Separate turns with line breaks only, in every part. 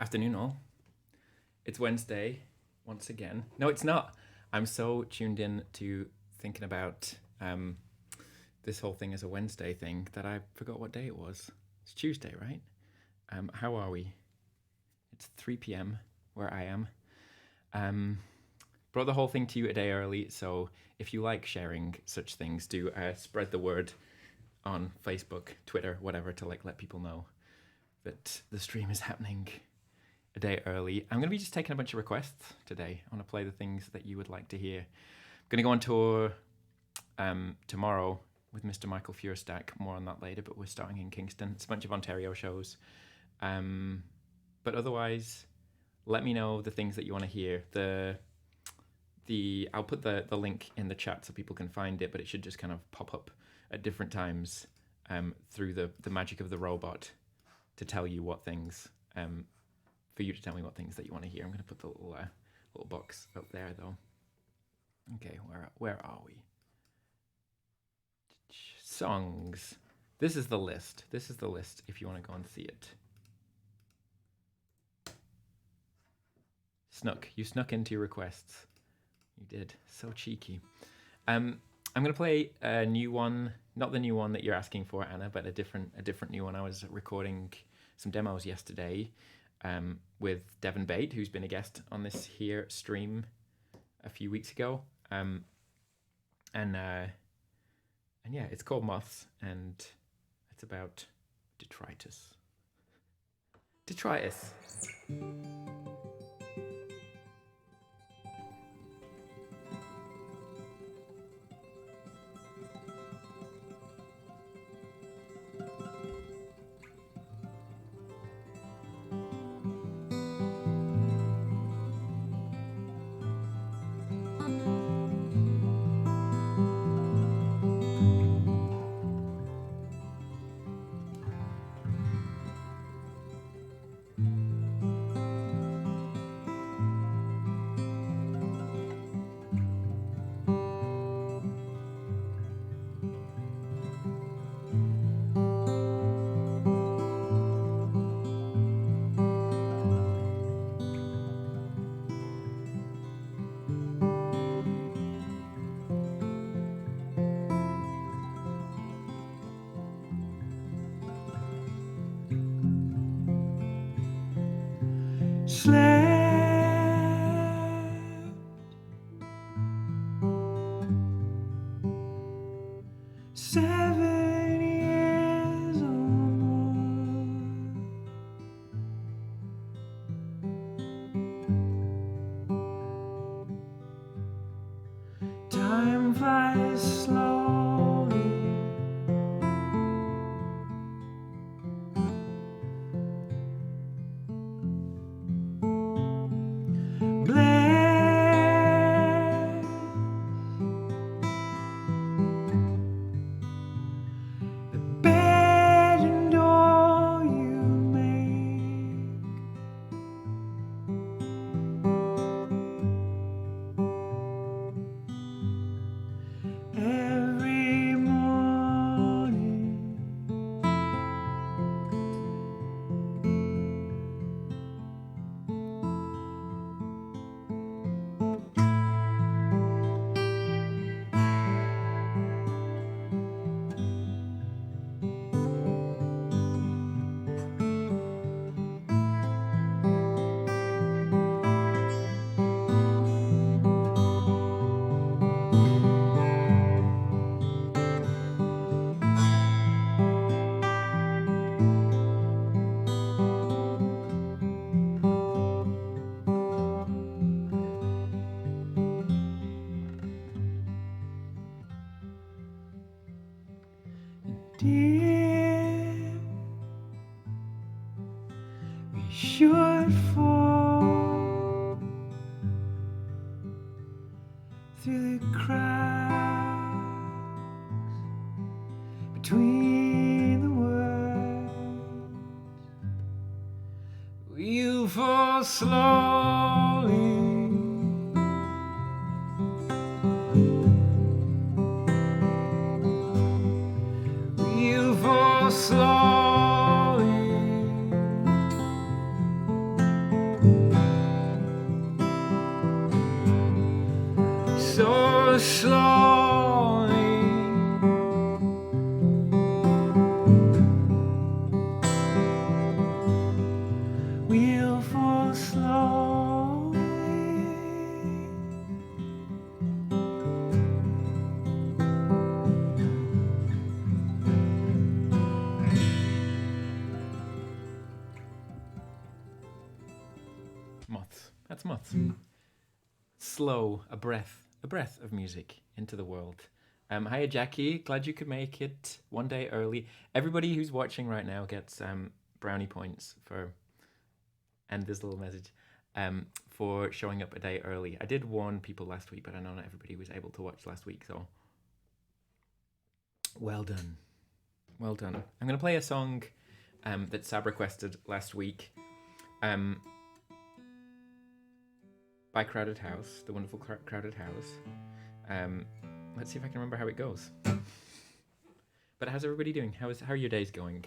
Afternoon all. It's Wednesday once again. No, it's not. I'm so tuned in to thinking about this whole thing as a Wednesday thing that I forgot what day it was. It's Tuesday, right? How are we? It's 3 p.m. where I am. Brought the whole thing to you a day early, so if you like sharing such things, do spread the word on Facebook, Twitter, whatever, to let people know that the stream is happening a day early. I'm going to be just taking a bunch of requests today. I want to play the things that you would like to hear. I'm going to go on tour tomorrow with Mr. Michael FEUERSTACK. More on that later, but we're starting in Kingston. It's a bunch of Ontario shows. But otherwise, let me know the things that you want to hear. I'll put the link in the chat so people can find it, but it should just kind of pop up at different times through the magic of the robot to tell you what things, for you to tell me what things that you want to hear. I'm going to put the little box up there though. Okay, where are we? Songs. This is the list. This is the list if you want to go and see it. You snuck into your requests. You did. So cheeky. I'm going to play a new one, not the new one that you're asking for, Anna, but a different new one. I was recording some demos yesterday with Devon Bate, who's been a guest on this here stream a few weeks ago. And yeah, it's called Moths, and it's about detritus. Detritus.
Slowly
moths. That's moths. Slow, a breath of music into the world. Hiya, Jackie. Glad you could make it one day early. Everybody who's watching right now gets brownie points for, and this little message, for showing up a day early. I did warn people last week, but I know not everybody was able to watch last week, so well done. Well done. I'm going to play a song that Sab requested last week by Crowded House, the wonderful Crowded House. Let's see if I can remember how it goes. But how's everybody doing? How are your days going?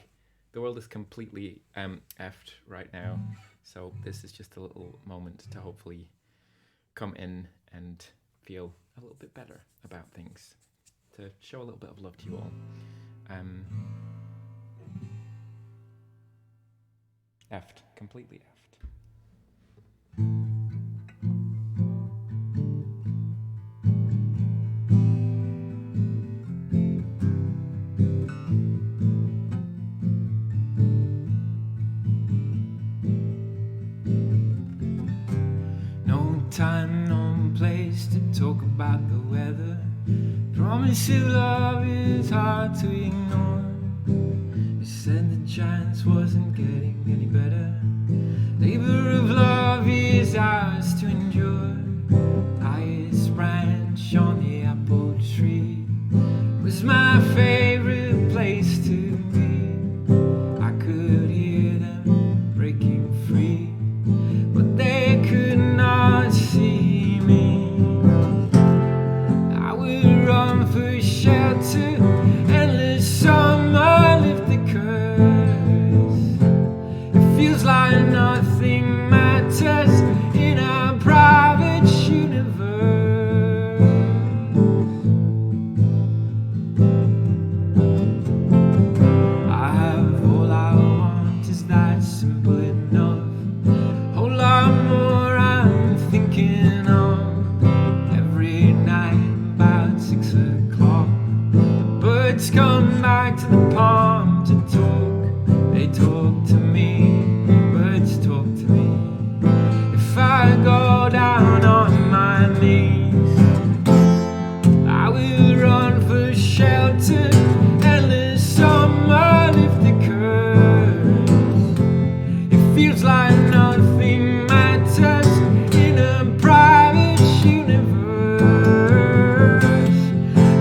The world is completely effed right now, so this is just a little moment to hopefully come in and feel a little bit better about things, to show a little bit of love to you all. Effed, completely effed.
Time, no place to talk about the weather. Promise you love is hard to ignore. You said the chance wasn't getting any better. Labor of love is ours to endure. Highest branch on the apple tree was my favorite place to be. I could hear them breaking free, but they could not see me. I would run for shelter, endless summer lift the curse. It feels like nothing matters in our private universe. All I want is that simple enough. Whole lot more I'm thinking of every night about 6 o'clock. Birds come back to the palm to talk. They talk to me, birds talk to me. If I go down on my knees, I will run for shelter, endless summer lift the curse. It feels like nothing matters in a private universe.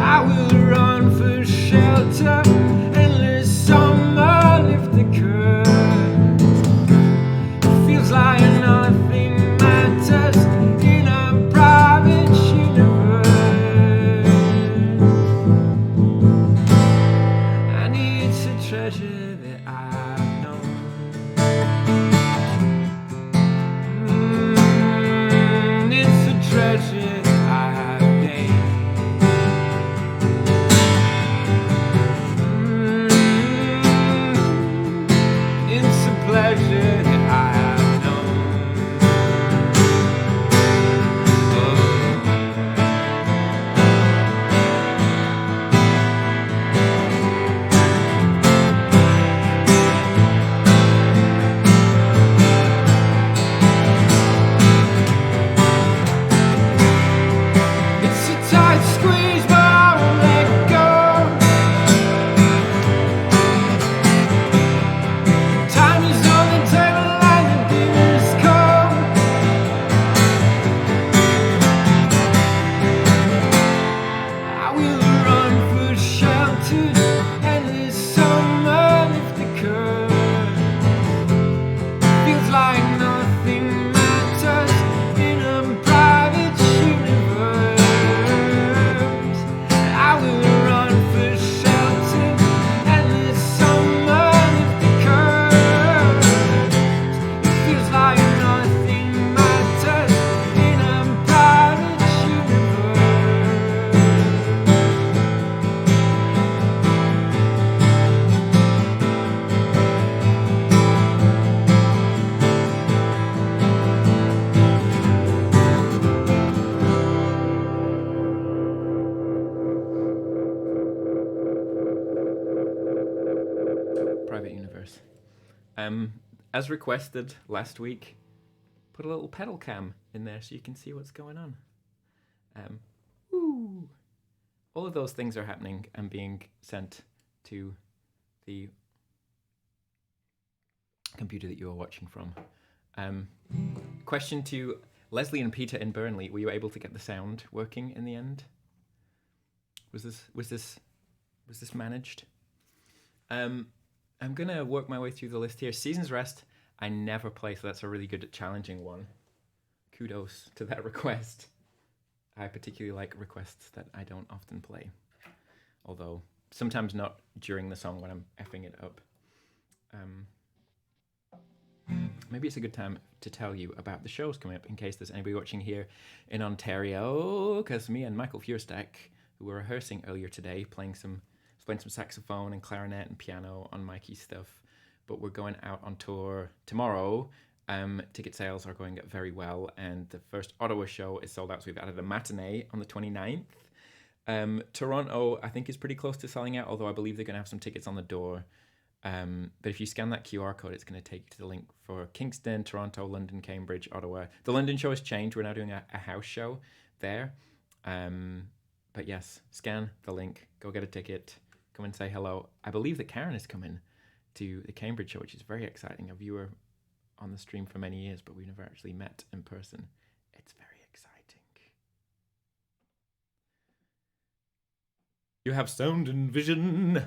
I will run for shelter, endless summer lift the curse. It feels like nothing matters in a private universe. And it's a treasure that I've known. It's a treasure that I have gained. It's a pleasure that I have known. It's a tight squeeze, but I won't let go. Time is on the table and the dinners cold. I will run for shelter, endless summer lift the curse. Feels like nothing matters in a private universe. I will run for shelter, endless summer lift the curse. It feels like nothing matters in a private universe.
Private universe. As requested last week, put a little pedal cam in there so you can see what's going on. Woo. All of those things are happening and being sent to the computer that you are watching from. Question to Leslie and Peter in Burnley: were you able to get the sound working in the end? Was this managed? I'm gonna work my way through the list here. Season's Rest, I never play, so that's a really good challenging one. Kudos to that request. I particularly like requests that I don't often play, although sometimes not during the song when I'm effing it up. Maybe it's a good time to tell you about the shows coming up in case there's anybody watching here in Ontario, because me and Michael FEUERSTACK, who were rehearsing earlier today, playing some saxophone and clarinet and piano on Mikey's stuff, but we're going out on tour tomorrow. Ticket sales are going very well, and the first Ottawa show is sold out, so we've added a matinee on the 29th. Toronto, I think, is pretty close to selling out, although I believe they're going to have some tickets on the door. But if you scan that QR code, it's going to take you to the link for Kingston, Toronto, London, Cambridge, Ottawa. The London show has changed. We're now doing a house show there. But yes, scan the link, go get a ticket, come and say hello. I believe that Karen is coming to the Cambridge show, which is very exciting. A viewer on the stream for many years, but we've never actually met in person. It's very exciting. You have sound and vision.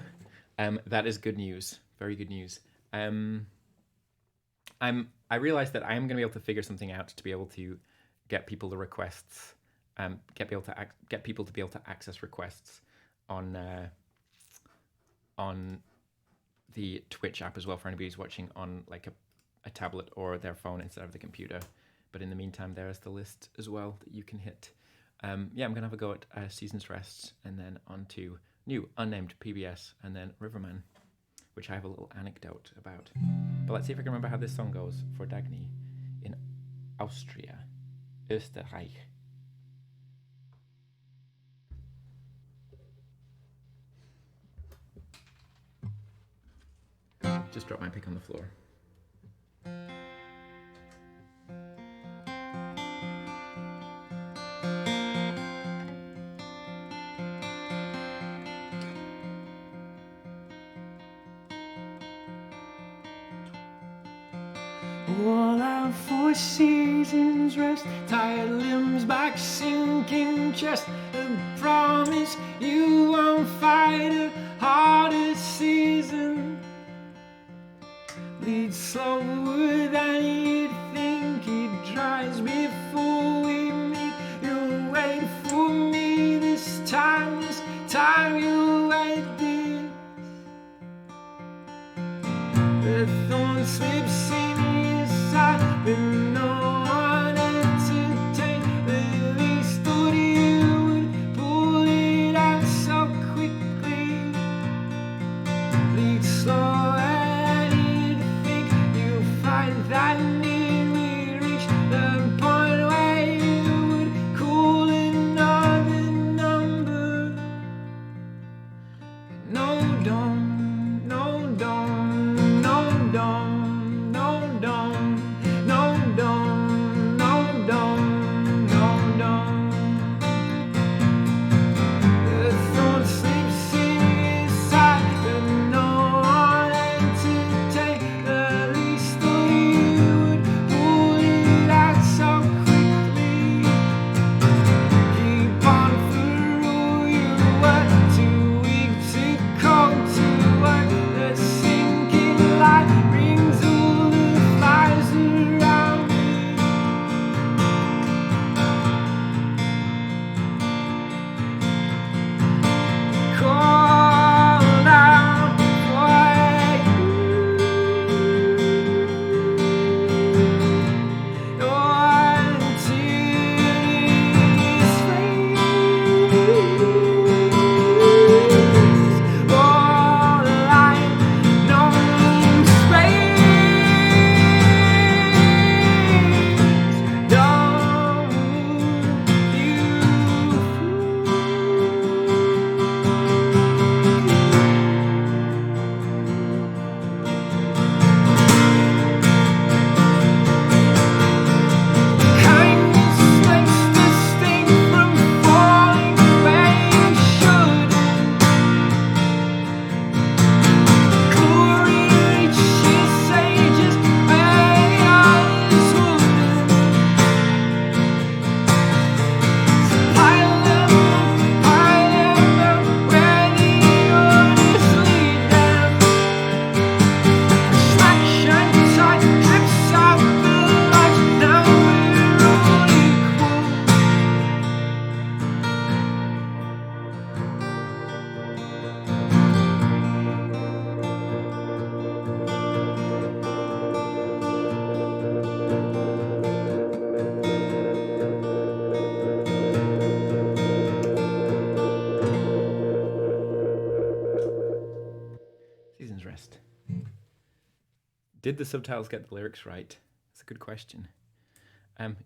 That is good news. Very good news. I realized that I am going to be able to figure something out to be able to get people the requests, get people to be able to access requests on the Twitch app as well for anybody who's watching on like a tablet or their phone instead of the computer. But in the meantime, there's the list as well that you can hit. Yeah, I'm gonna have a go at Season's Rest, and then on to new unnamed PBS, and then Riverman, which I have a little anecdote about. But let's see if I can remember how this song goes for Dagny in Austria, Österreich. Just drop my pick on the floor.
All out for season's rest, tired limbs, back sinking chest. A promise you won't fight a harder season. Lead slower than you'd think. It dries before we meet. You'll wait for me this time you'll wait this. The thorn slips in your side, but no one entertained. The least thought you would pull it out so quickly. Lead slow and you'd think you'll find that near we reach the point where you would call another number. No, don't, no, don't, no, don't, no, don't, no,
Did the subtitles get the lyrics right? That's a good question.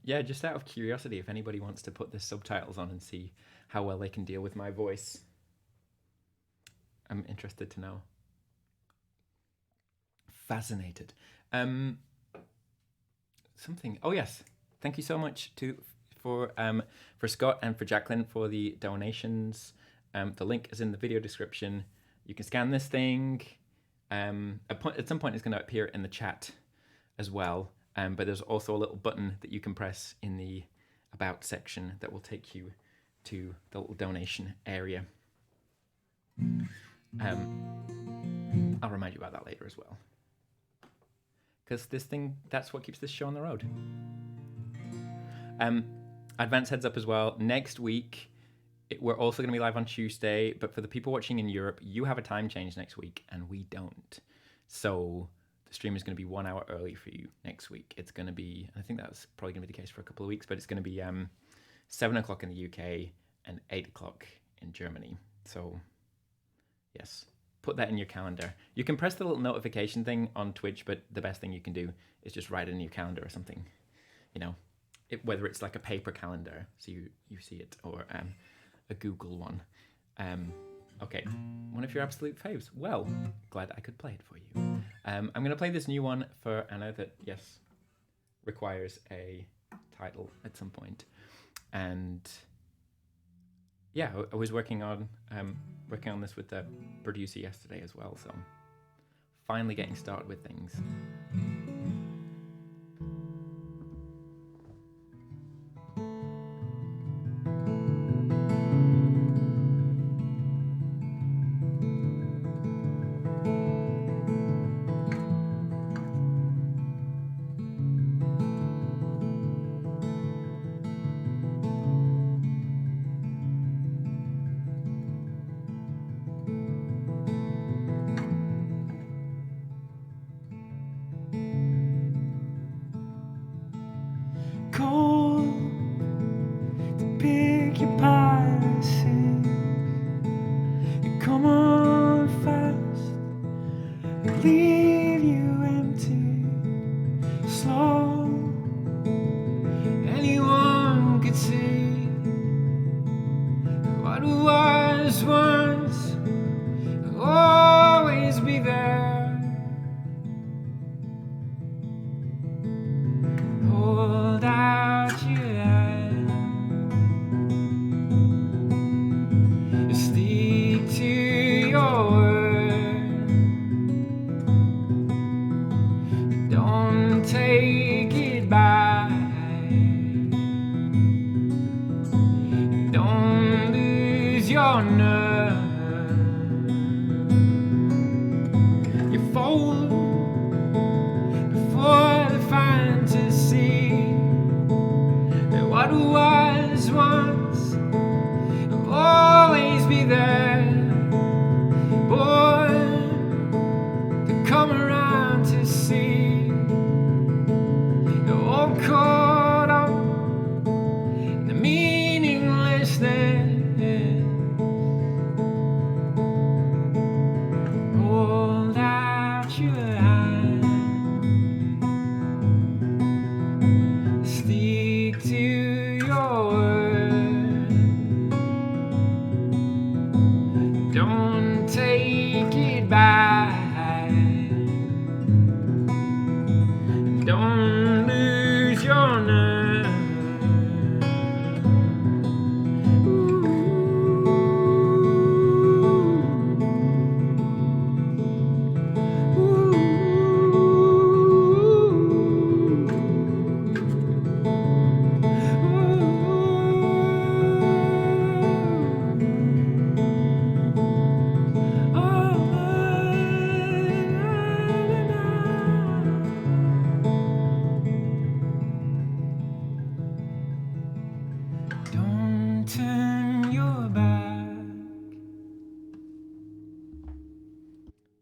Yeah, just out of curiosity, if anybody wants to put the subtitles on and see how well they can deal with my voice, I'm interested to know. Fascinated. Something. Oh yes, thank you so much for Scott and for Jacqueline for the donations. The link is in the video description. You can scan this thing. At some point, it's going to appear in the chat as well. But there's also a little button that you can press in the About section that will take you to the little donation area. I'll remind you about that later as well. Because this thing, that's what keeps this show on the road. Advance heads up as well. Next week, we're also going to be live on Tuesday. But for the people watching in Europe, you have a time change next week and we don't. So the stream is going to be 1 hour early for you next week. It's going to be, I think that's probably going to be the case for a couple of weeks, but it's going to be 7 o'clock in the UK and 8 o'clock in Germany. So yes, put that in your calendar. You can press the little notification thing on Twitch, but the best thing you can do is just write it in your calendar or something, you know, whether it's like a paper calendar so you see it, or a Google one. Okay, one of your absolute faves. Well, glad I could play it for you. I'm going to play this new one for Anna that, yes, requires a title at some point. And yeah, I was working on this with the producer yesterday as well, so finally getting started with things.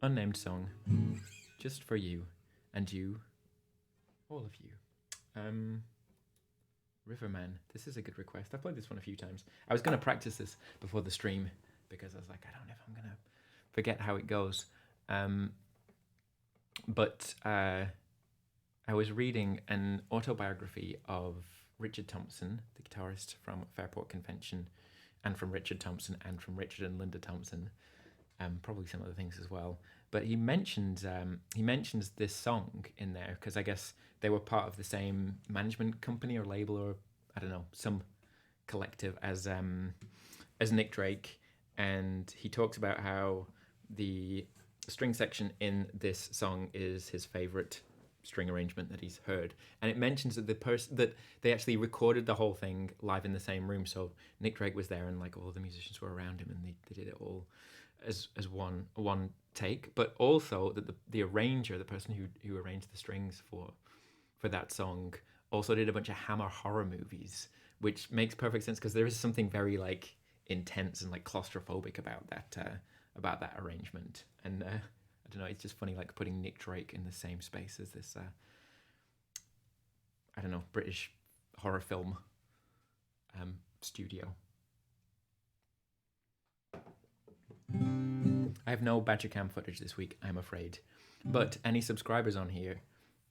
Unnamed song, just for you, and you, all of you. Riverman, this is a good request. I've played this one a few times. I was going to practice this before the stream because I was like, I don't know if I'm going to forget how it goes. But I was reading an autobiography of Richard Thompson, the guitarist from Fairport Convention, and from Richard Thompson, and from Richard and Linda Thompson, probably some other things as well. But he mentions this song in there because I guess they were part of the same management company or label, or I don't know, some collective as Nick Drake, and he talks about how the string section in this song is his favorite string arrangement that he's heard, and it mentions that that they actually recorded the whole thing live in the same room. So Nick Drake was there, and like all the musicians were around him, and they did it all as one take. But also that the arranger, the person who arranged the strings for that song, also did a bunch of Hammer horror movies, which makes perfect sense because there is something very like intense and like claustrophobic about that arrangement. And I don't know, it's just funny like putting Nick Drake in the same space as this I don't know, British horror film studio. I have no BadgerCam footage this week, I'm afraid, but any subscribers on here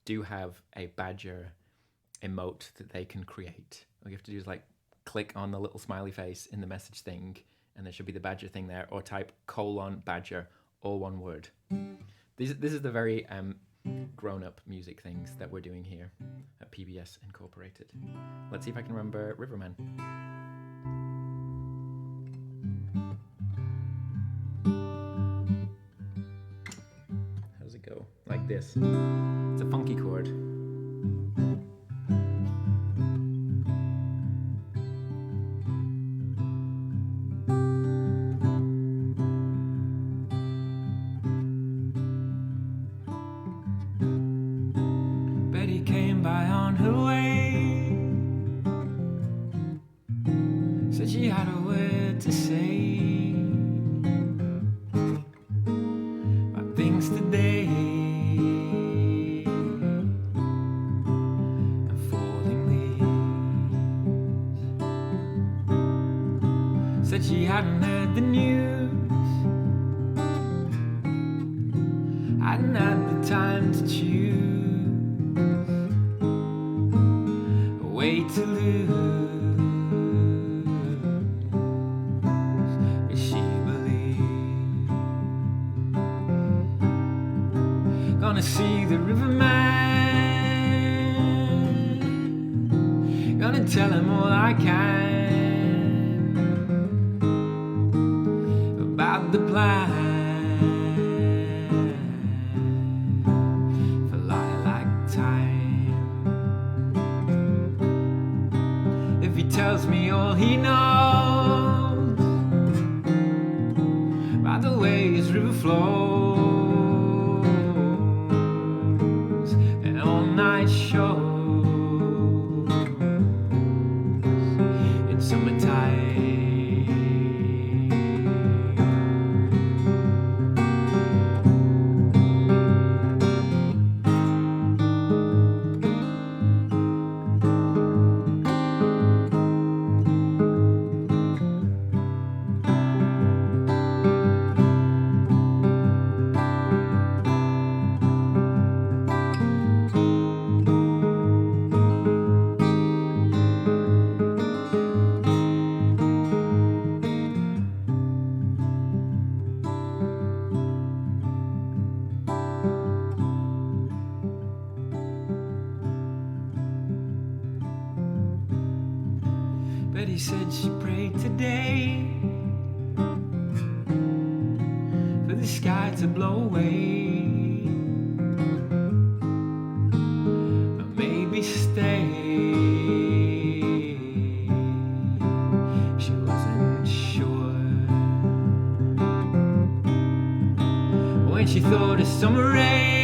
do have a Badger emote that they can create. All you have to do is like click on the little smiley face in the message thing, and there should be the Badger thing there, or type :Badger, all one word. This is the very grown-up music things that we're doing here at PBS Incorporated. Let's see if I can remember Riverman. How does it go? Like this. It's a funky chord.
She hadn't heard the news, hadn't had the time to choose a way to lose, but she believed. Gonna see the riverman, gonna tell him all I can about the plan for lilac time. If he tells me all he knows by the way his river flows, and all-night shows in summertime. Betty said she prayed today for the sky to blow away, or maybe stay. She wasn't sure when she thought of summer rain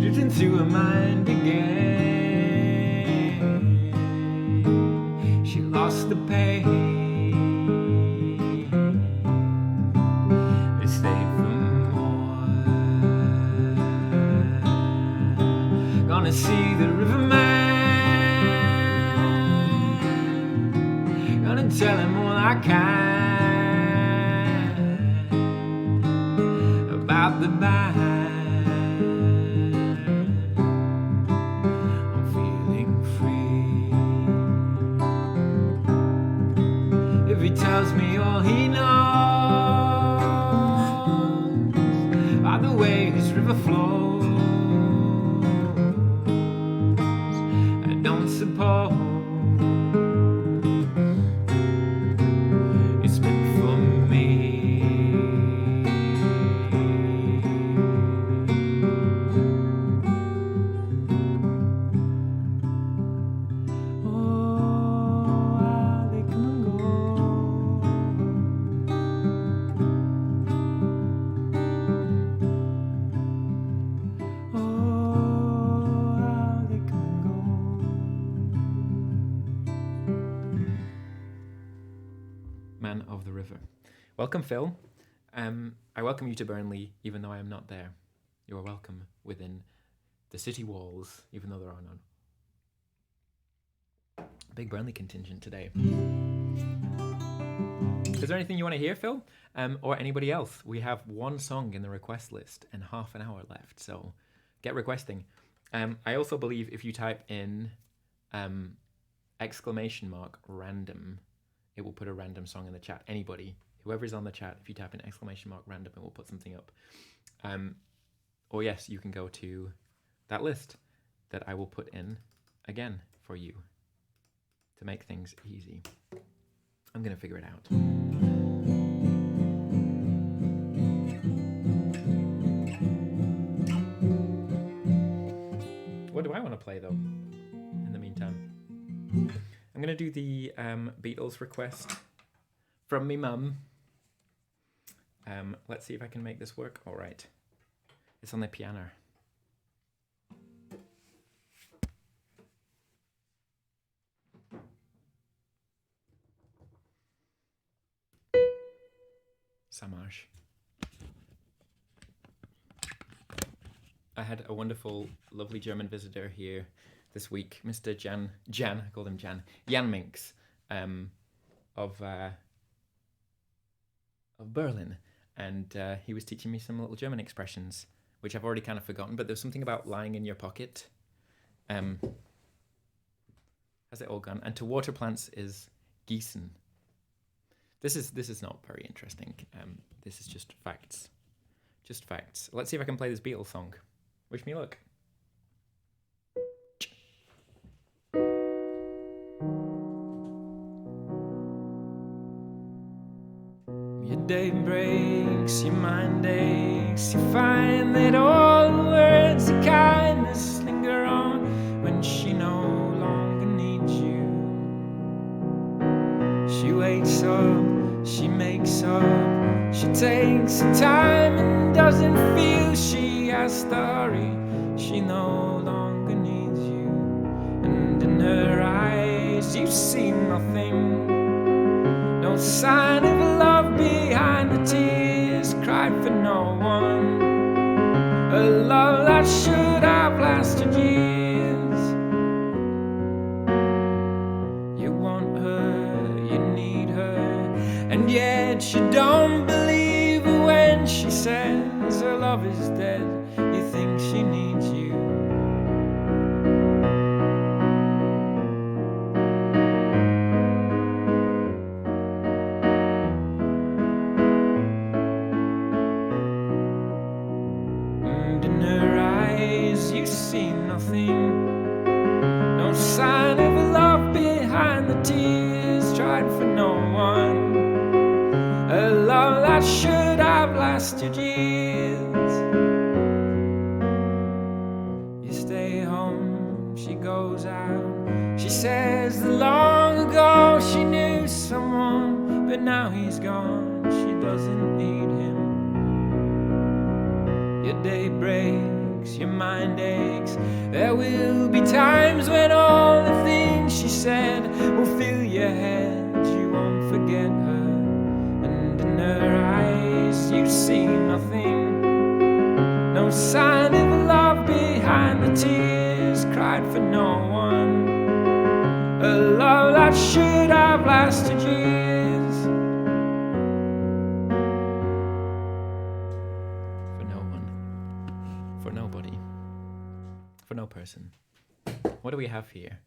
drifting through her mind again. She lost the pain, they stayed for more. Gonna see the riverman, gonna tell him all I can about the band. I'm feeling free. If he tells me all he knows about the way his river flows, I don't suppose it's meant for me. Oh, how they come and go. Oh, how they come and go.
Man of the River. Welcome, Phil. I welcome you to Burnley, even though I am not there. You are welcome within the city walls, even though there are none. Big Burnley contingent today. Is there anything you want to hear, Phil? Or anybody else? We have one song in the request list and half an hour left, so get requesting. I also believe if you type in !random, it will put a random song in the chat. Anybody, whoever's on the chat, if you type in !random, it will put something up. Or yes, you can go to that list that I will put in again for you to make things easy. I'm going to figure it out. What do I want to play, though, in the meantime? I'm going to do the Beatles request from me mum. Let's see if I can make this work. All right. It's on the piano. Samaj. I had a wonderful, lovely German visitor here this week, Mr. Jan, I called him Jan Minks, of Berlin, and he was teaching me some little German expressions, which I've already kind of forgotten, but there's something about lying in your pocket. Has it all gone? And to water plants is gießen. This is not very interesting. This is just facts. Just facts. Let's see if I can play this Beatles song. Wish me luck.
Your day breaks, your mind aches. You find that all the words of kindness linger on when she no longer needs you. She wakes up, she makes up, she takes her time and doesn't feel she has to hurry. She no longer needs you, and in her eyes you see nothing, no sign of love behind the tears cried for no one, a love that should have lasted years. You want her, you need her, and yet you don't believe her when she says her love is dead. You think she needs you. And in her eyes you see nothing, no sign of love behind the tears tried for no one, a love that should have lasted years. You stay home, she goes out. She says that long ago she knew someone, but now he's gone, she doesn't need him. Your day breaks, your mind aches. There will be times when all the things she said will fill your head. You won't forget her, and in her eyes you see nothing, no sign of love behind the tears cried for no one, a love that should have lasted years.
For no for nobody, for no person. What do we have here?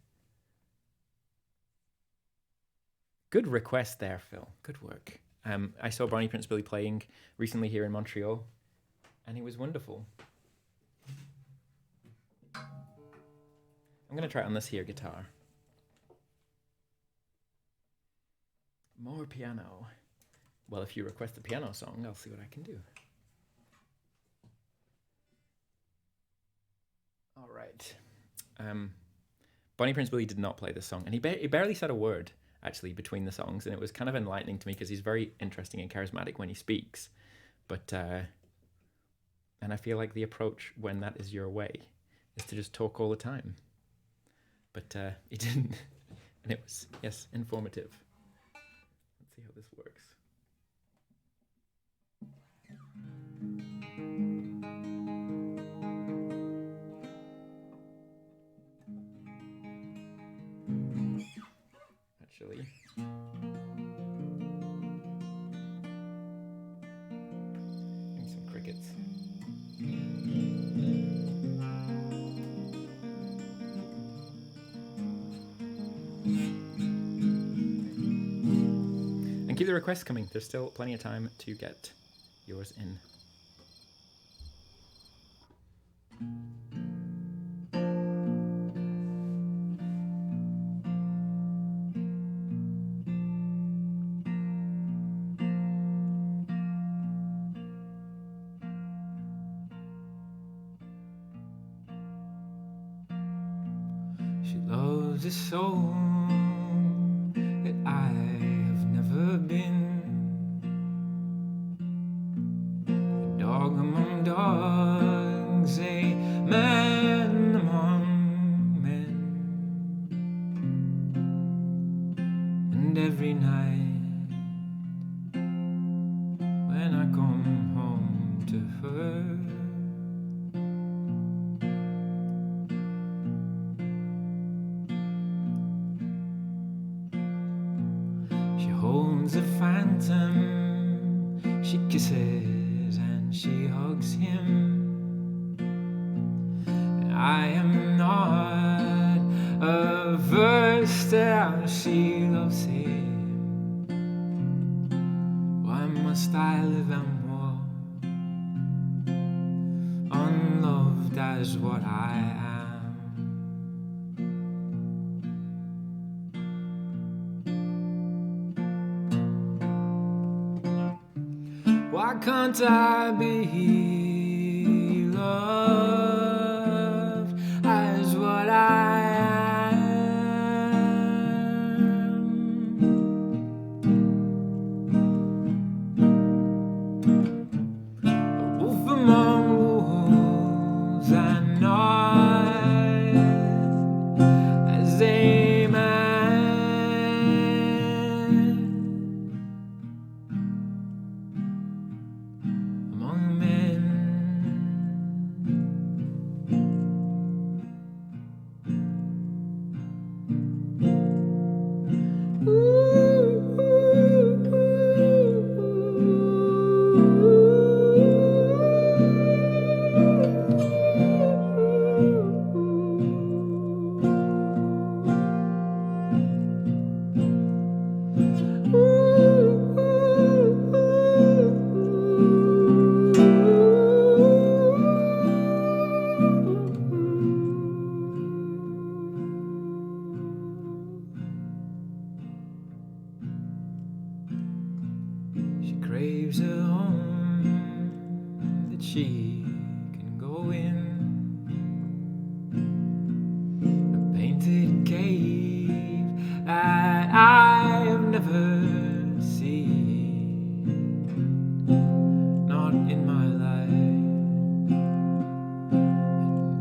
Good request there, Phil. Good work. I saw Bonnie Prince Billy playing recently here in Montreal, and he was wonderful. I'm going to try it on this here guitar. More piano. Well, if you request a piano song, I'll see what I can do. All right. Bonnie Prince Billy did not play this song, and he barely said a word, actually, between the songs, and it was kind of enlightening to me because he's very interesting and charismatic when he speaks. But, and I feel like the approach when that is your way is to just talk all the time. But he didn't, and it was, yes, informative. Let's see how this works. Actually, maybe some crickets. And keep the requests coming. There's still plenty of time to get yours in.
She loves a soul that I have never been. A dog among dogs, a man among men. And every night when I come home to her, holds a phantom, she kisses and she hugs him. And I am not averse to how she loves him. Why must I live and walk unloved as what I am? Why can't I be loved as what I am? A wolf among wolves and not as a man. Among men, she craves a home that she can go in, a painted cave that I have never seen, not in my life,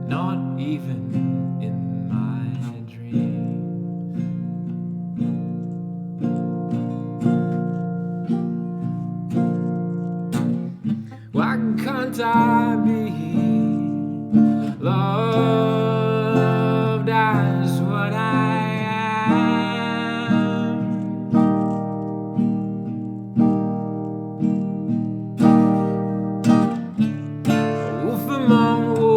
not even in my dreams. Why can't I be loved as what I am? A wolf among wolves.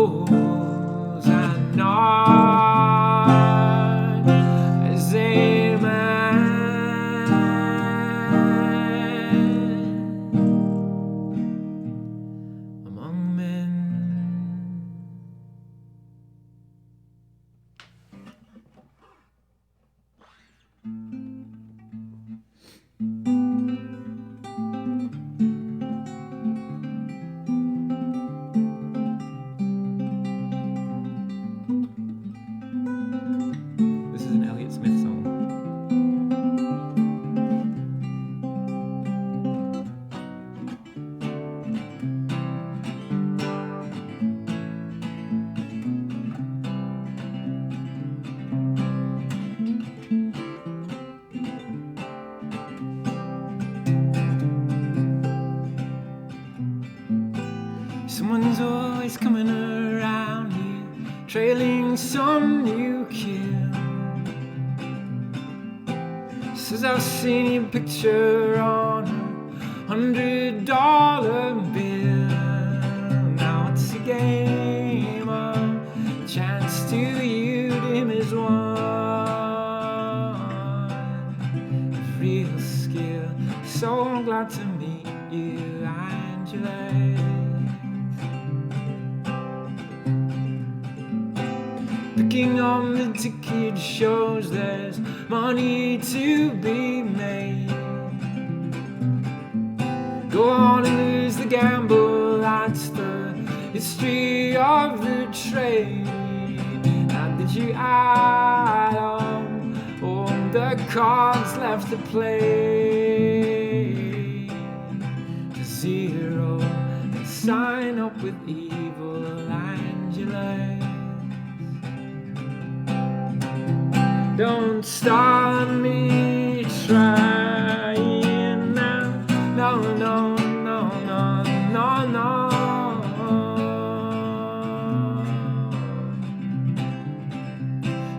always coming around here, trailing some new kill. Says I've seen your picture on a $100 bill. Now it's a game of chance to you to him is one. Real skill, so glad to meet you, Angela. Picking on the ticket shows there's money to be made. Go on and lose the gamble, that's the history of the trade. Now did you add on all the cards left to play to zero and sign up with evil Angela? Don't start me trying now. No, no, no, no, no, no.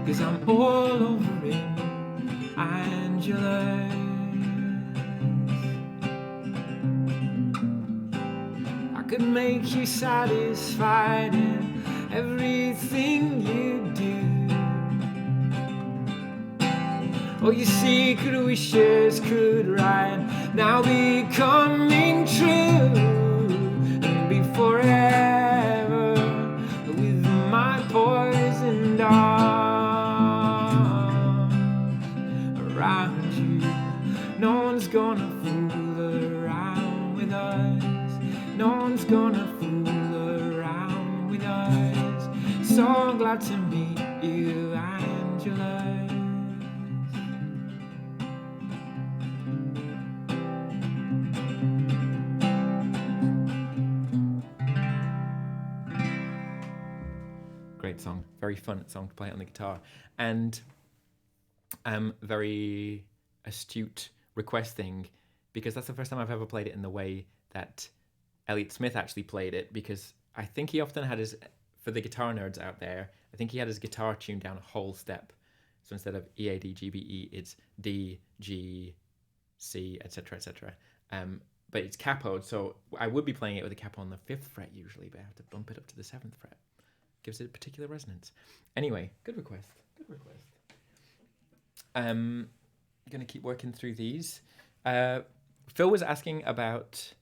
'Cause I'm all over it, Angela. I could make you satisfied in everything you do. All your secret wishes could right now be coming true, and be forever with my poisoned arms around you. No one's gonna fool around with us. No one's gonna fool around with us. So glad to meet you, Angela.
Great song, very fun song to play on the guitar, and very astute requesting, because that's the first time I've ever played it in the way that Elliott Smith actually played it, because I think he often had his, for the guitar nerds out there, I think he had his guitar tuned down a whole step. So instead of E, A, D, G, B, E, it's D, G, C, etc., etc. But it's capoed, so I would be playing it with a capo on the 5th fret usually, but I have to bump it up to the 7th fret. Gives it a particular resonance. Anyway, good request. Good request. I'm gonna keep working through these. Phil was asking about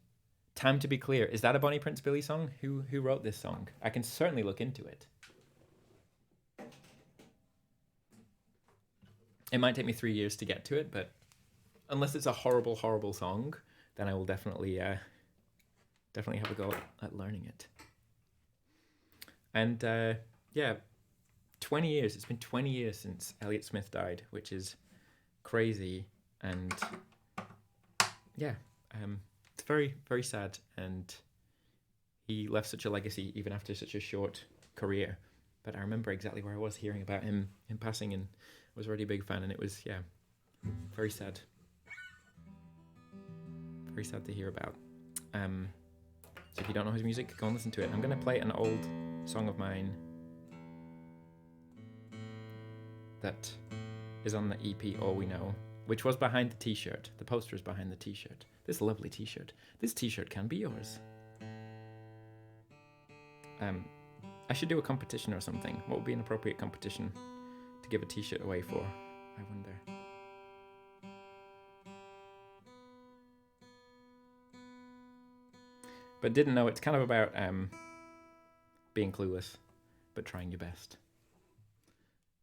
"Time to Be Clear." Is that a Bonnie Prince Billy song? Who wrote this song? I can certainly look into it. It might take me 3 years to get to it, but unless it's a horrible, horrible song, then I will definitely have a go at learning it. And yeah, 20 years. It's been 20 years since Elliott Smith died, which is crazy. And yeah, it's very, very sad. And he left such a legacy even after such a short career. But I remember exactly where I was hearing about him passing, and I was already a big fan. And it was, yeah, very sad. Very sad to hear about. So if you don't know his music, go and listen to it. I'm going to play an old song of mine that is on the EP All We Know, which was behind the t-shirt. The poster is behind the t-shirt. This lovely t-shirt. This t-shirt can be yours. I should do a competition or something. What would be an appropriate competition to give a t-shirt away for? I wonder. But didn't know, it's kind of about being clueless, but trying your best.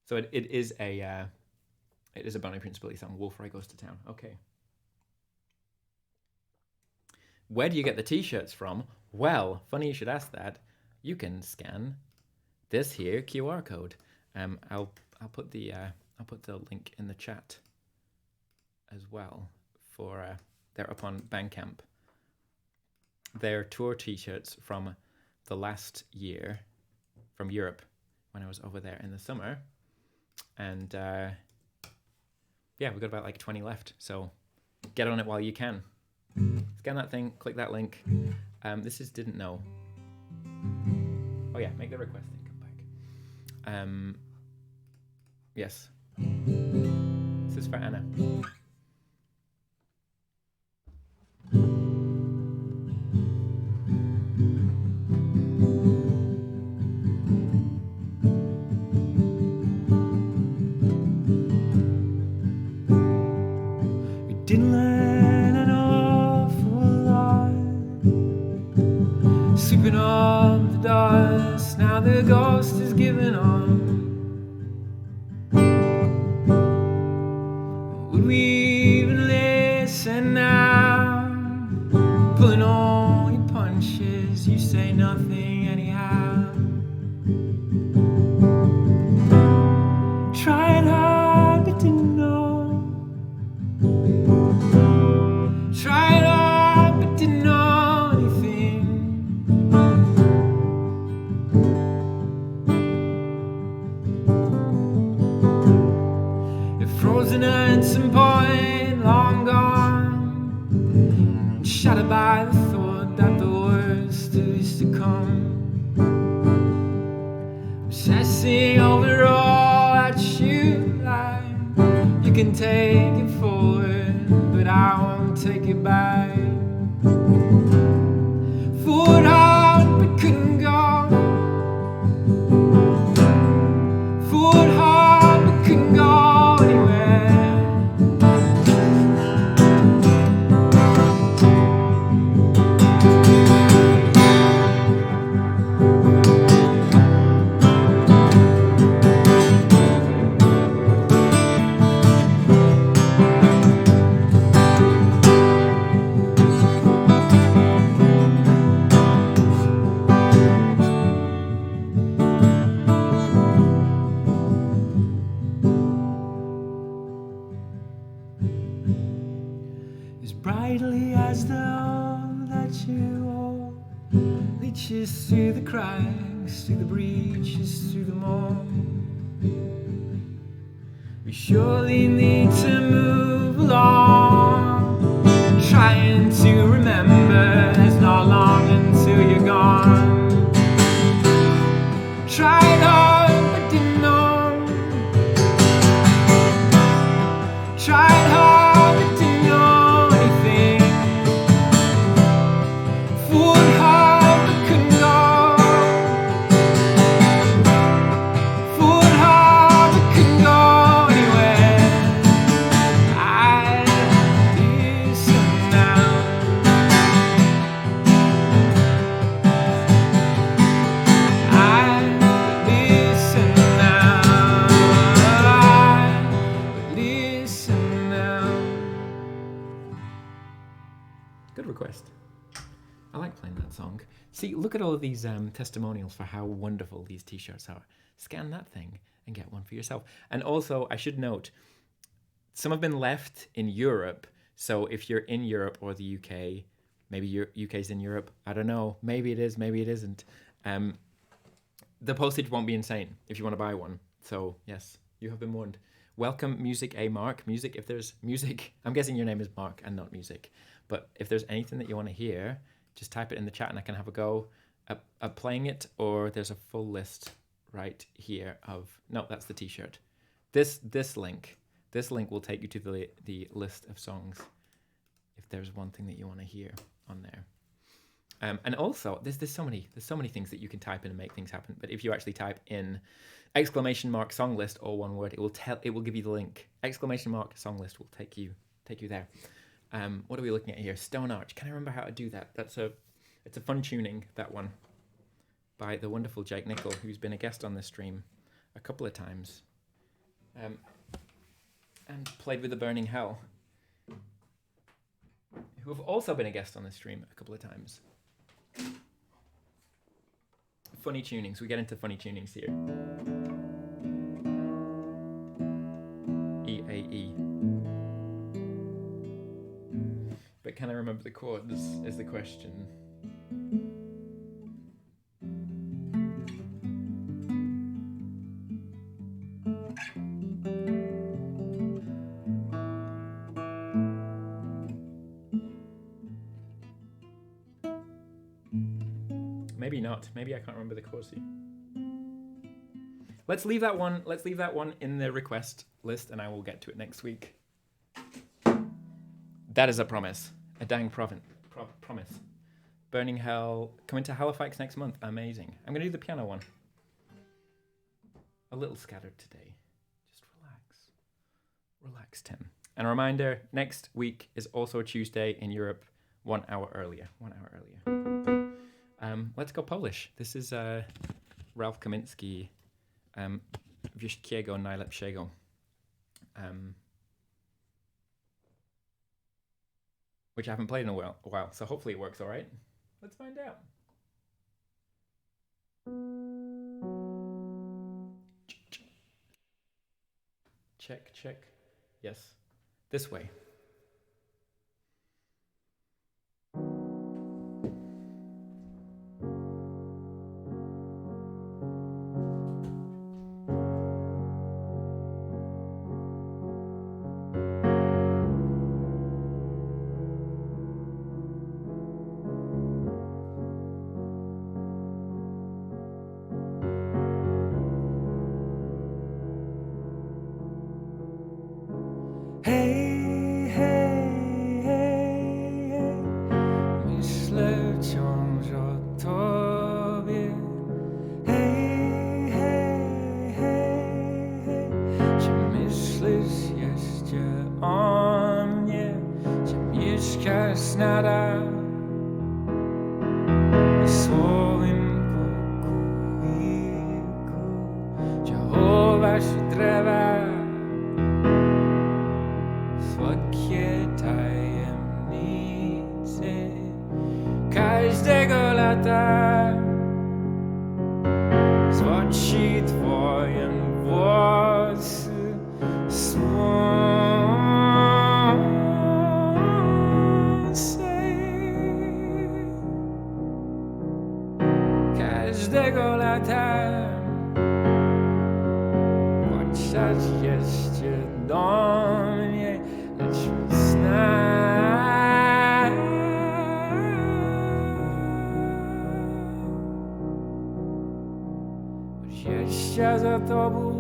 So it is a Bonnie Prince Billy song. Wolf Ray Goes to Town. Okay. Where do you get the t-shirts from? Well, funny you should ask that. You can scan this here QR code. I'll put the link in the chat as well for they're up on BANDCAMP. They're tour t-shirts from the last year from Europe when I was over there in the summer. And yeah, we've got about like 20 left. So get on it while you can. Scan that thing, click that link. This is Didn't Know. Oh yeah, make the request and come back. Yes. This is for Anna.
We didn't learn an awful lot, sweeping up the dust. Now the ghost is giving on. Would we even listen now? Pulling all your punches, you say nothing anyhow. Tried hard but didn't know. Tried hard but didn't know anything. If frozen at some point, long gone, shattered by the thought that the worst is to come. Obsessing over all that you like. You can take it forward, but I won't take it back. Fought hard but couldn't go. Fought hard but couldn't go anywhere. As brightly as the all that you hold, leeches through the cracks, through the breaches, through the mold. We surely need to move along, trying to remember there's not long until you're gone. Tried hard but didn't know. Tried hard but didn't know anything. Fought hard but couldn't go. Fought hard but couldn't go anywhere. I listen now. I listen now. Listen now.
Good request. I like playing that song. See, look at all of these testimonials for how wonderful these t-shirts are. Scan that thing and get one for yourself. And also, I should note, some have been left in Europe. So if you're in Europe or the UK, maybe your UK's in Europe, I don't know. Maybe it is, maybe it isn't. The postage won't be insane if you want to buy one. So yes, you have been warned. Welcome, Music A Mark. Music, if there's music, I'm guessing your name is Mark and not Music. But if there's anything that you want to hear, just type it in the chat and I can have a go at playing it, or there's a full list right here of, no, that's the t-shirt. This link will take you to the list of songs if there's one thing that you want to hear on there. And also, there's so many things that you can type in and make things happen. But if you actually type in ! song list, all one word, it will give you the link. ! song list will take you there. What are we looking at here? Stone Arch. Can I remember how to do that? It's a fun tuning, that one, by the wonderful Jake Nickel, who's been a guest on this stream a couple of times, and played with the Burning Hell, who have also been a guest on this stream a couple of times. Funny tunings. We get into funny tunings here. E-A-E. But can I remember the chords is the question. Maybe not. not. Maybe I can't remember the chords. Let's leave that one. Let's leave that one in the request list, and I will get to it next week. That is a promise. A dang promise. Burning Hell, coming to Halifax next month. Amazing. I'm going to do the piano one. A little scattered today. Just relax. Relax, Tim. And a reminder, next week is also a Tuesday in Europe, 1 hour earlier. 1 hour earlier. Let's go Polish. This is Ralph Kaminski, Wszystkiego Najlepszego. Which I haven't played in a while, so hopefully it works all right. Let's find out. Check, check. Yes. This way.
Za tobą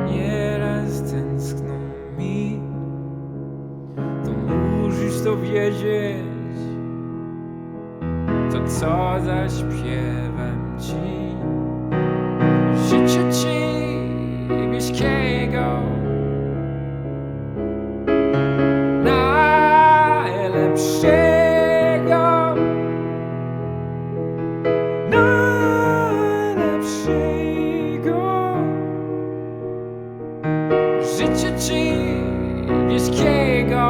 nieraz tęskną mi, to musisz to wiedzieć, to co zaśpiewam ci, życzę ci bliskiego, najlepszego. Życzę ci bliskiego,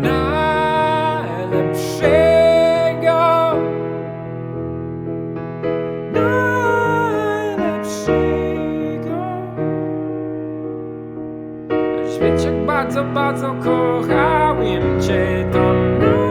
najlepszego, najlepszego. Wiesz, jak bardzo, bardzo kochałem cię, to najlepszego.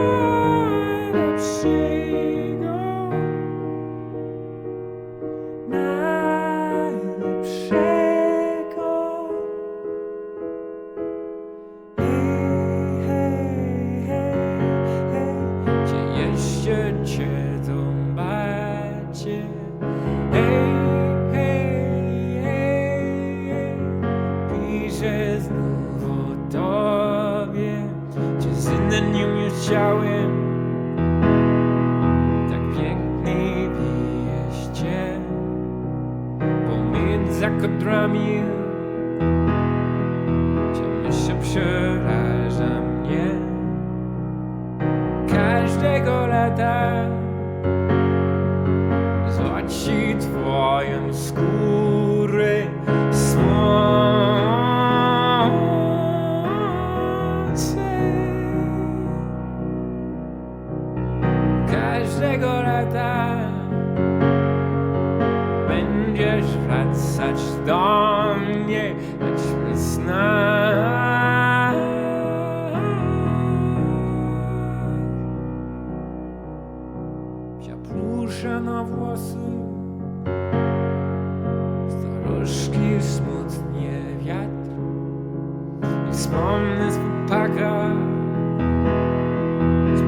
Za kodrami ciągle się przeraża mnie każdego lata złaci twoją skórę słońce każdego lata będziesz wracać do mnie, lecz w snach. Psia plusza na włosy, staruszki smutnie wiatr i wspomnę z chłopaka z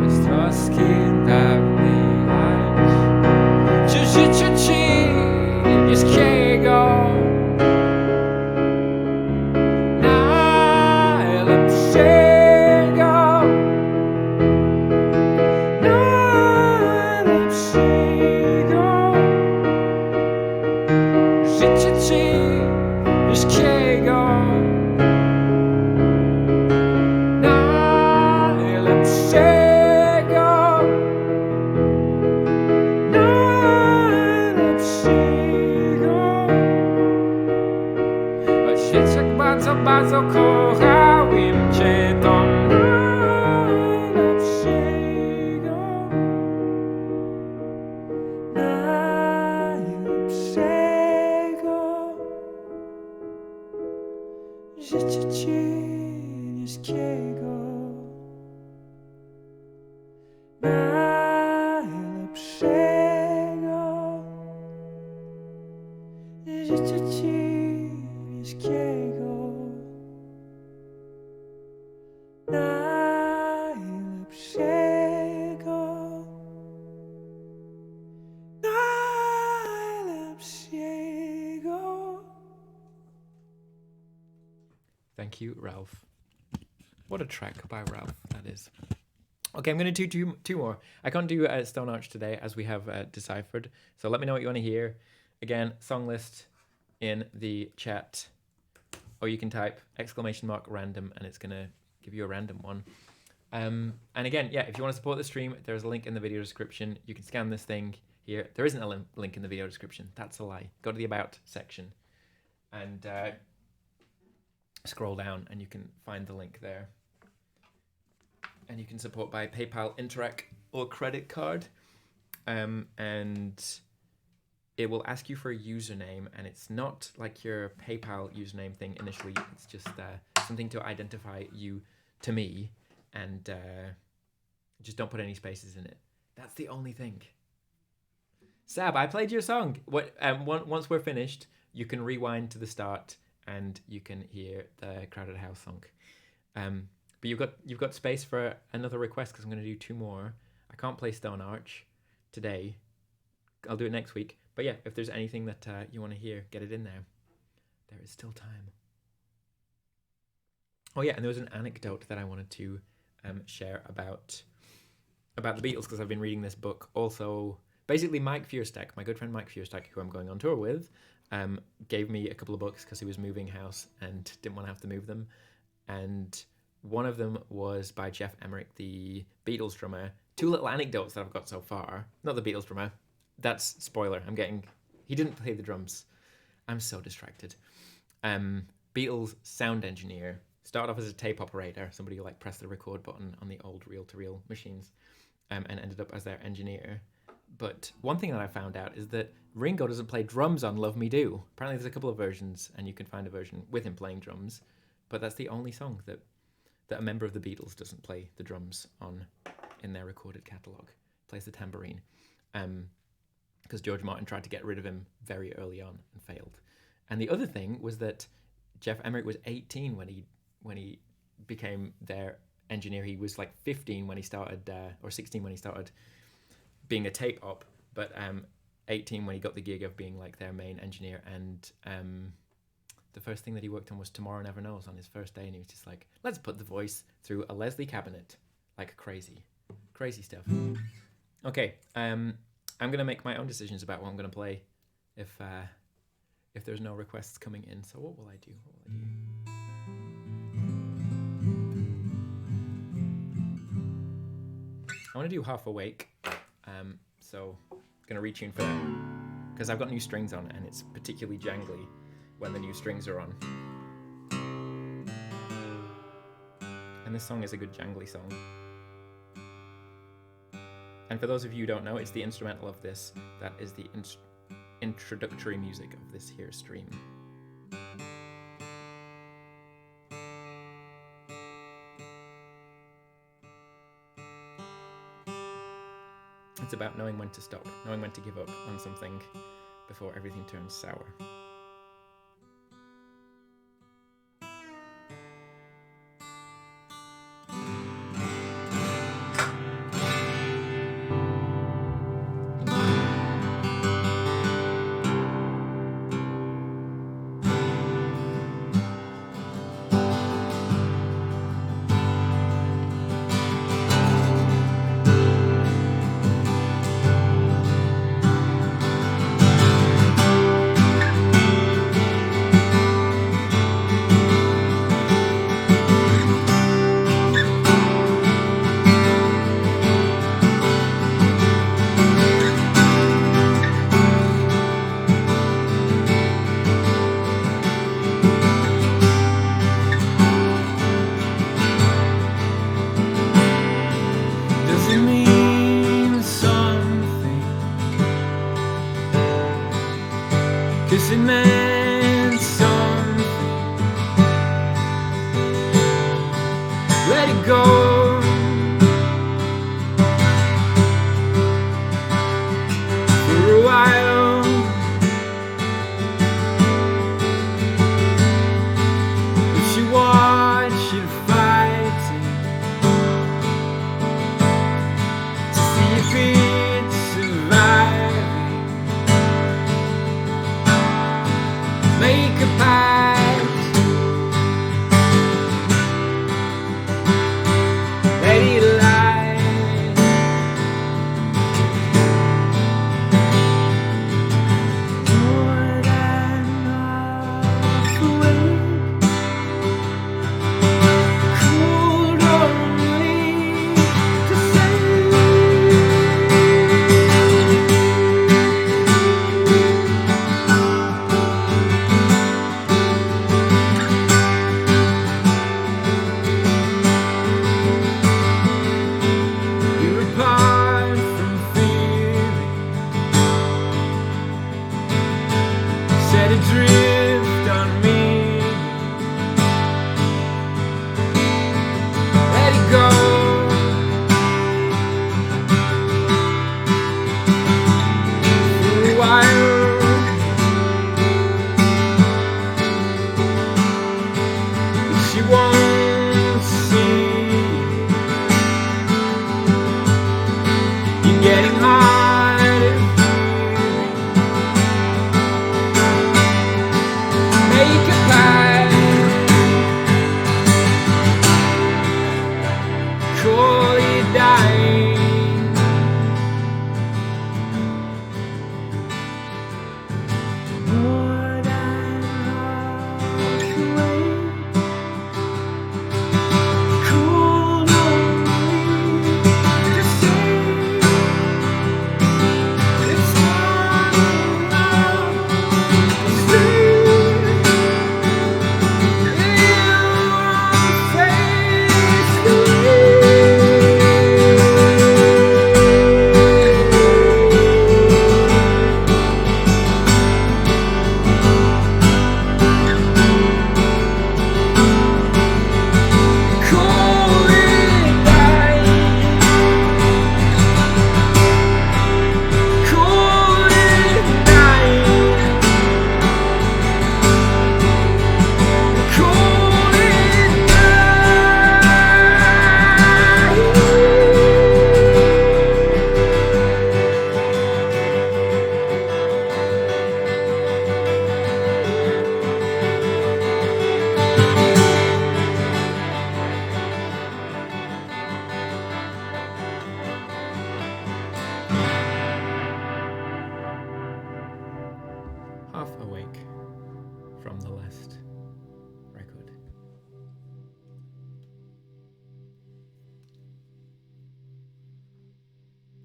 bardzo kochałem cię, to najlepszego, najlepszego życia ciężkiego, najlepszego życia ciężkiego.
Thank you, Ralph. What a track by Ralph that is. Okay, I'm going to do two more. I can't do Stone Arch today as we have deciphered. So let me know what you want to hear. Again, song list in the chat. Or you can type !random and it's going to give you a random one. And again, yeah, if you want to support the stream, there's a link in the video description. You can scan this thing here. There isn't a link in the video description. That's a lie. Go to the About section and scroll down and you can find the link there. And you can support by PayPal, Interac, or credit card. And it will ask you for a username, and it's not like your PayPal username thing initially. It's just something to identify you to me, and just don't put any spaces in it. That's the only thing. Sab, I played your song. Once we're finished, you can rewind to the start and you can hear the Crowded House song. But you've got space for another request because I'm going to do two more. I can't play Stone Arch today. I'll do it next week. But yeah, if there's anything that you want to hear, get it in there. There is still time. Oh yeah, and there was an anecdote that I wanted to share about the Beatles because I've been reading this book. Also, basically Mike FEUERSTACK, my good friend Mike FEUERSTACK, who I'm going on tour with, gave me a couple of books because he was moving house and didn't want to have to move them. And one of them was by Jeff Emerick, the Beatles drummer. Two little anecdotes that I've got so far. Not the Beatles drummer. That's spoiler. He didn't play the drums. I'm so distracted. Beatles sound engineer. Started off as a tape operator, somebody who like pressed the record button on the old reel-to-reel machines, and ended up as their engineer. But one thing that I found out is that Ringo doesn't play drums on Love Me Do. Apparently there's a couple of versions, and you can find a version with him playing drums, but that's the only song that a member of the Beatles doesn't play the drums on in their recorded catalogue. Plays the tambourine. Because George Martin tried to get rid of him very early on and failed. And the other thing was that Jeff Emerick was 18 when he became their engineer. He was like 15 when he started, or 16 when he started being a tape op, but 18 when he got the gig of being like their main engineer. And the first thing that he worked on was Tomorrow Never Knows on his first day, and he was just like, let's put the voice through a Leslie cabinet. Like crazy stuff. Okay, I'm going to make my own decisions about what I'm going to play if there's no requests coming in. So what will I do? I want to do Half Awake. So I'm going to retune for that because I've got new strings on and it's particularly jangly when the new strings are on. And this song is a good jangly song. And for those of you who don't know, it's the instrumental of this that is the introductory music of this here stream. It's about knowing when to stop, knowing when to give up on something before everything turns sour.
You're getting hard of hearing. Make a pie, call you dying. More than halfway, cold only to say it's not enough. Stay in your face. Call it dying. Call it dying. Call it
Half awake from the last record.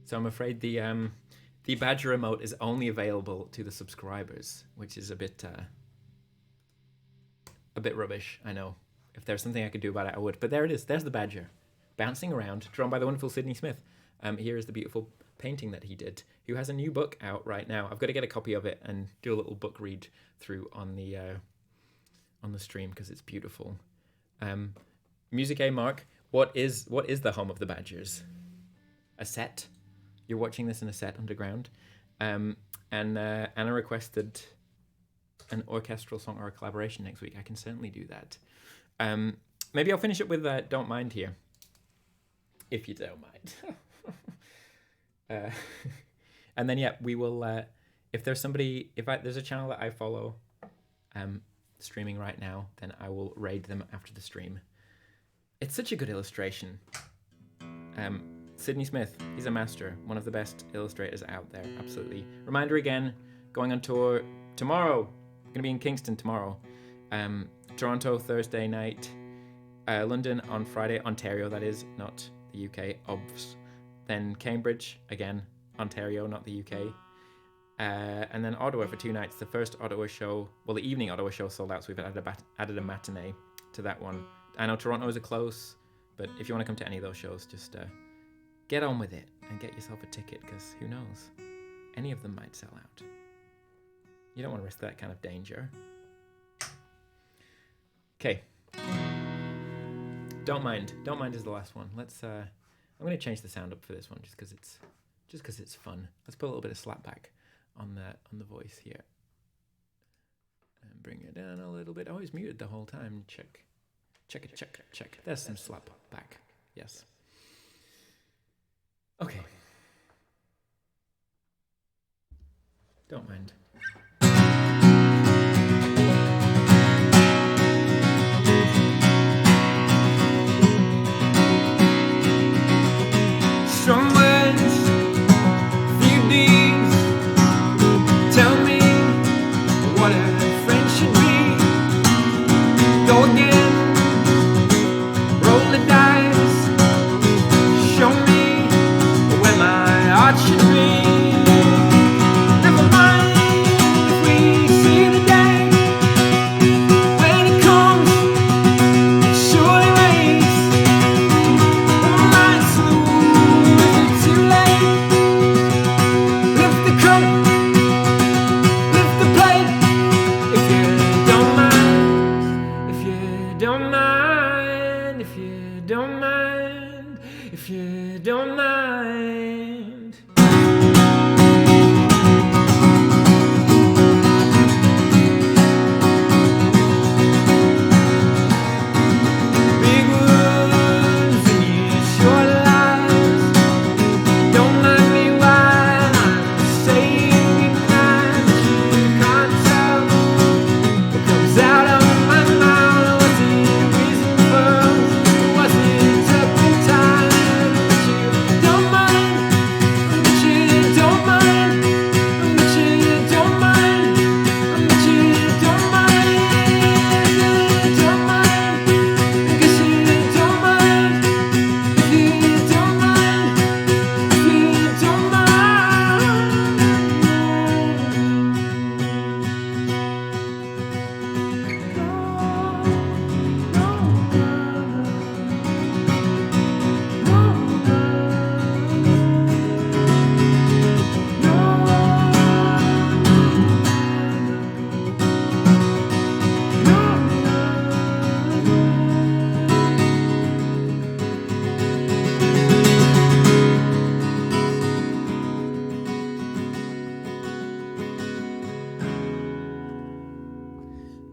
So I'm afraid the badger emote is only available to the subscribers, which is a bit rubbish. I know. If there's something I could do about it, I would. But there it is. There's the badger, bouncing around, drawn by the wonderful Sydney Smith. Here is the beautiful painting that he did, who has a new book out right now. I've got to get a copy of it and do a little book read through on the stream because it's beautiful. Music A Mark, what is the home of the Badgers? A set. You're watching this in a set underground. And Anna requested an orchestral song or a collaboration next week. I can certainly do that. Maybe I'll finish it with Don't Mind here, if you don't mind. And then we will. If there's somebody, there's a channel that I follow, streaming right now, then I will raid them after the stream. It's such a good illustration. Sydney Smith, he's a master, one of the best illustrators out there. Absolutely. Reminder again, going on tour tomorrow. Gonna be in Kingston tomorrow. Toronto Thursday night. London on Friday. Ontario, that is, not the UK. Obvs. Then Cambridge, again, Ontario, not the UK. And then Ottawa for 2 nights. The first Ottawa show, well, the evening Ottawa show sold out, so we've added a matinee to that one. I know Toronto is a close, but if you want to come to any of those shows, just get on with it and get yourself a ticket, because who knows? Any of them might sell out. You don't want to risk that kind of danger. Okay. Don't Mind. Don't Mind is the last one. Let's. I'm going to change the sound up for this one just because it's fun. Let's put a little bit of slap back on the voice here and bring it down a little bit. Oh, it's muted the whole time. Check. There's some slap back. Yes. Okay. Don't Mind.
Some words, few deeds. Tell me what a friend should be. Go again, roll the dice. Show me where my heart should be. Never mind if we see the day when it comes, surely waits. All nights through, too late. Lift the cup, lift the plate. If you don't mind, if you don't mind, if you don't mind, if you don't mind.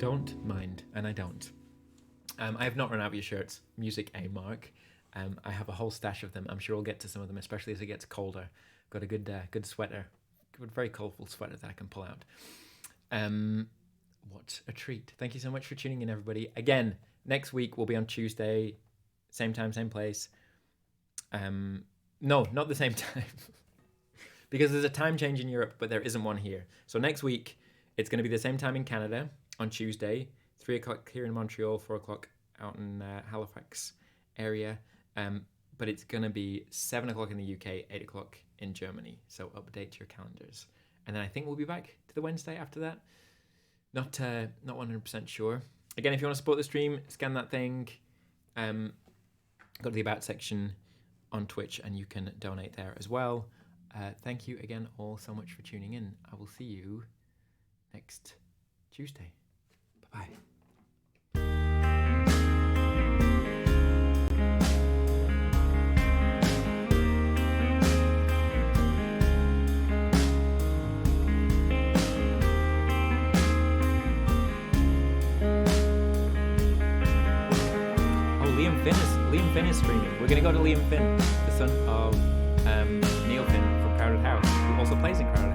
don't mind, and I don't. I have not run out of your shirts. Music A Mark. I have a whole stash of them. I'm sure we'll get to some of them, especially as it gets colder. I've got a good sweater, good, very colourful sweater that I can pull out. What a treat. Thank you so much for tuning in, everybody. Again, next week will be on Tuesday, same time, same place. No, not the same time. Because there's a time change in Europe, but there isn't one here. So next week, it's going to be the same time in Canada on Tuesday, 3 o'clock here in Montreal, 4 o'clock out in Halifax area. But it's going to be 7 o'clock in the UK, 8 o'clock in Germany. So update your calendars. And then I think we'll be back to the Wednesday after that. Not 100% sure. Again, if you want to support the stream, scan that thing. Go to the About section on Twitch and you can donate there as well. Thank you again all so much for tuning in. I will see you next Tuesday. Bye-bye. Liam Finn is streaming. We're going to go to Liam Finn, the son of Neil Finn from Crowded House, who also plays in Crowded House.